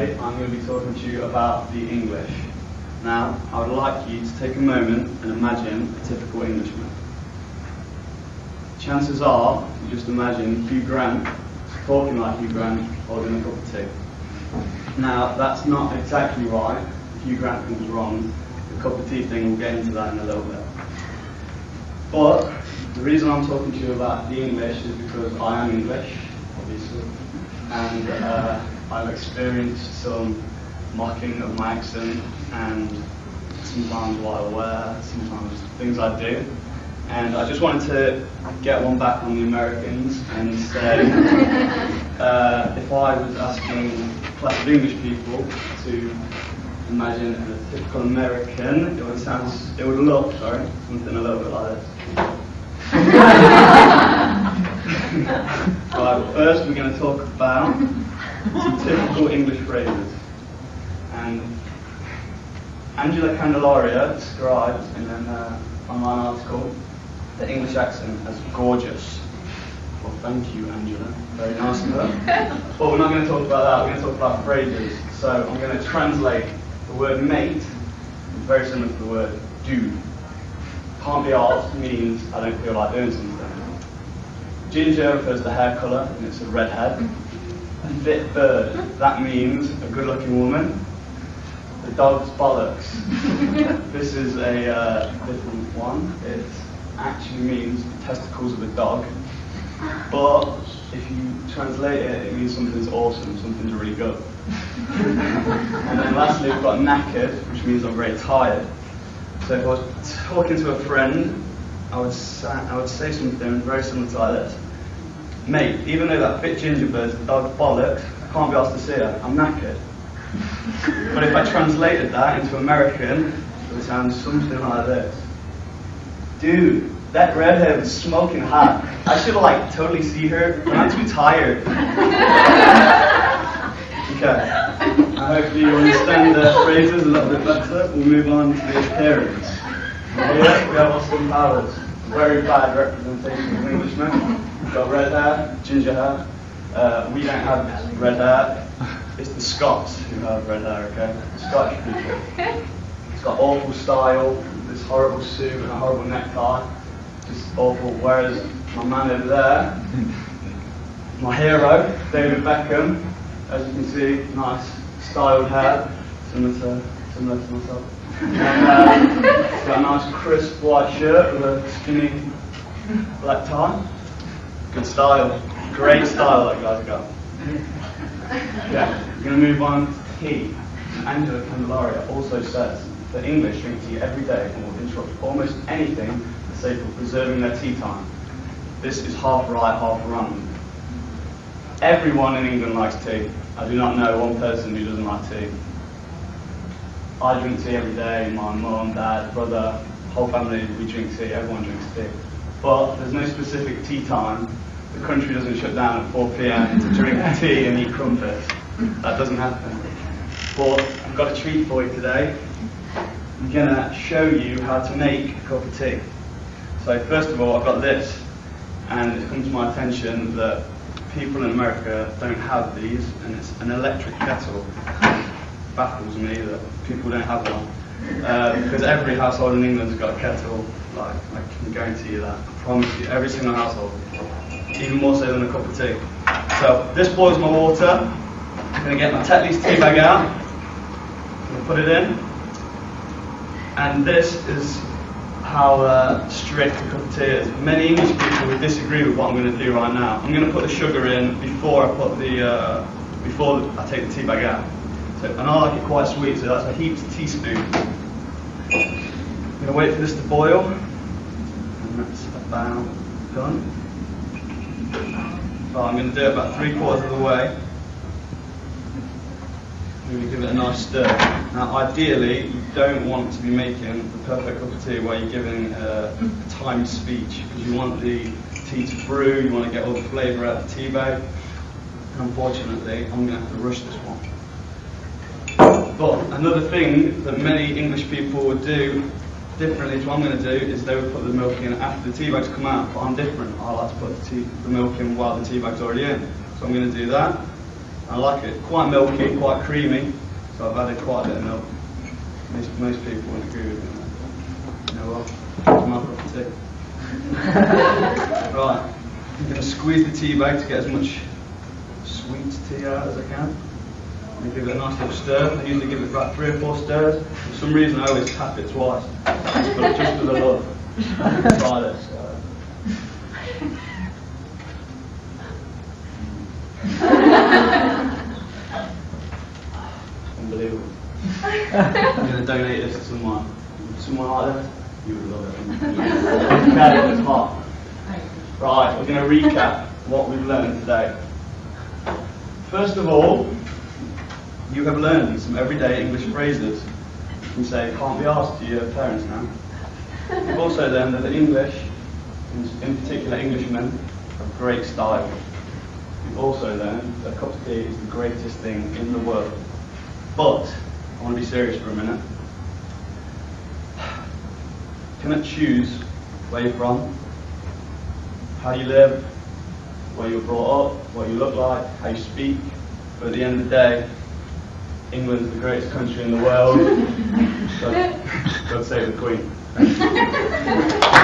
today I'm going to be talking to you about the English. Now, I would like you to take a moment and imagine a typical Englishman. Chances are, you just imagine Hugh Grant talking like Hugh Grant, holding a cup of tea. Now, that's not exactly right. If Hugh Grant thing was wrong, the cup of tea thing, we'll get into that in a little bit. But the reason I'm talking to you about the English is because I am English, obviously, and I've experienced some mocking of my accent, and sometimes what I wear, sometimes things I do. And I just wanted to get one back on the Americans and say, if I was asking a class of English people to imagine a typical American, it would look something a little bit like this. Right, first we're going to talk about some typical English phrases. And Angela Candelaria describes in an online article the English accent as gorgeous. Well, thank you, Angela. Very nice of her. But we're not going to talk about that. We're going to talk about phrases. So I'm going to translate the word mate, very similar to the word dude. Can't be arsed means I don't feel like doing something. Ginger refers to the hair colour, and it's a redhead. Fit bird, that means a good-looking woman. The dog's bollocks. This is a different one. It actually means the testicles of a dog. But if you translate it, it means something's awesome, something's really good. And then lastly, we've got knackered, which means I'm very tired. So if I was talking to a friend, I would say something very similar to like this. Mate, even though that fit ginger bird's the dog's bollocks, I can't be asked to see her, I'm knackered. But if I translated that into American, it would sound something like this. Dude, that redhead was smoking hot. I should have totally see her, but I'm too tired. Okay, I hope you understand the phrases a little bit better. We'll move on to the appearance. Here we have Austin Powers. Very bad representation of Englishmen. We've got red hair, ginger hair. We don't have red hair. It's the Scots who have red hair, okay? The Scottish people. It's got awful style, this horrible suit and a horrible necktie. Just awful. Whereas my man over there, my hero, David Beckham, as you can see, nice styled hair, similar to myself. And he's got a nice crisp white shirt with a skinny black tie. Good style. Great style that guy's got. Yeah, we're going to move on to tea. Angela Candelaria also says that English drink tea every day and will interrupt almost anything for the sake of preserving their tea time. This is half right, half wrong. Everyone in England likes tea. I do not know one person who doesn't like tea. I drink tea every day, my mum, dad, brother, whole family, we drink tea, everyone drinks tea. But there's no specific tea time. The country doesn't shut down at 4 p.m. to drink tea and eat crumpets. That doesn't happen. But I've got a treat for you today. I'm going to show you how to make a cup of tea. So first of all, I've got this, and it's come to my attention that people in America don't have these, and it's an electric kettle. It baffles me that people don't have one. Because every household in England has got a kettle. I can guarantee you that. I promise you, every single household. Even more so than a cup of tea. So this boils my water. I'm going to get my Tetley's tea bag out. I'm going to put it in. And this is how strict a cup of tea is. Many English people would disagree with what I'm going to do right now. I'm going to put the sugar in before I put before I take the tea bag out. So, and I like it quite sweet, so that's a heaped teaspoon. I'm going to wait for this to boil. And that's about done. So I'm going to do it about 3/4 of the way. I'm going to give it a nice stir. Now ideally, you don't want to be making the perfect cup of tea where you're giving a timed speech, because you want the tea to brew, you want to get all the flavour out of the tea bag. And unfortunately, I'm going to have to rush this one. But another thing that many English people would do differently to what I'm going to do is they would put the milk in after the tea bag's come out, but I'm different. I like to put the milk in while the tea bag's already in. So I'm going to do that. I like it. Quite milky, quite creamy, so I've added quite a bit of milk. Most people won't agree with me on that. You know what? It's my cup of tea. Right, I'm going to squeeze the tea bag to get as much sweet tea out as I can. And give it a nice little stir. I usually give it about 3 or 4 stirs. For some reason I always tap it twice, but just for the love. Try this. Unbelievable. I'm going to donate this to someone. Someone like this, you would love it. Okay, it's hot. Right, we're going to recap what we've learned today. First of all, you have learned some everyday English phrases. You can say, can't be asked to your parents now. You've also learned that English, in particular Englishmen, have great style. You've also learned that a cup of tea is the greatest thing in the world. But, I want to be serious for a minute. You cannot choose where you're from, how you live, where you were brought up, what you look like, how you speak. But at the end of the day, England's the greatest country in the world. God save the Queen. Thank you.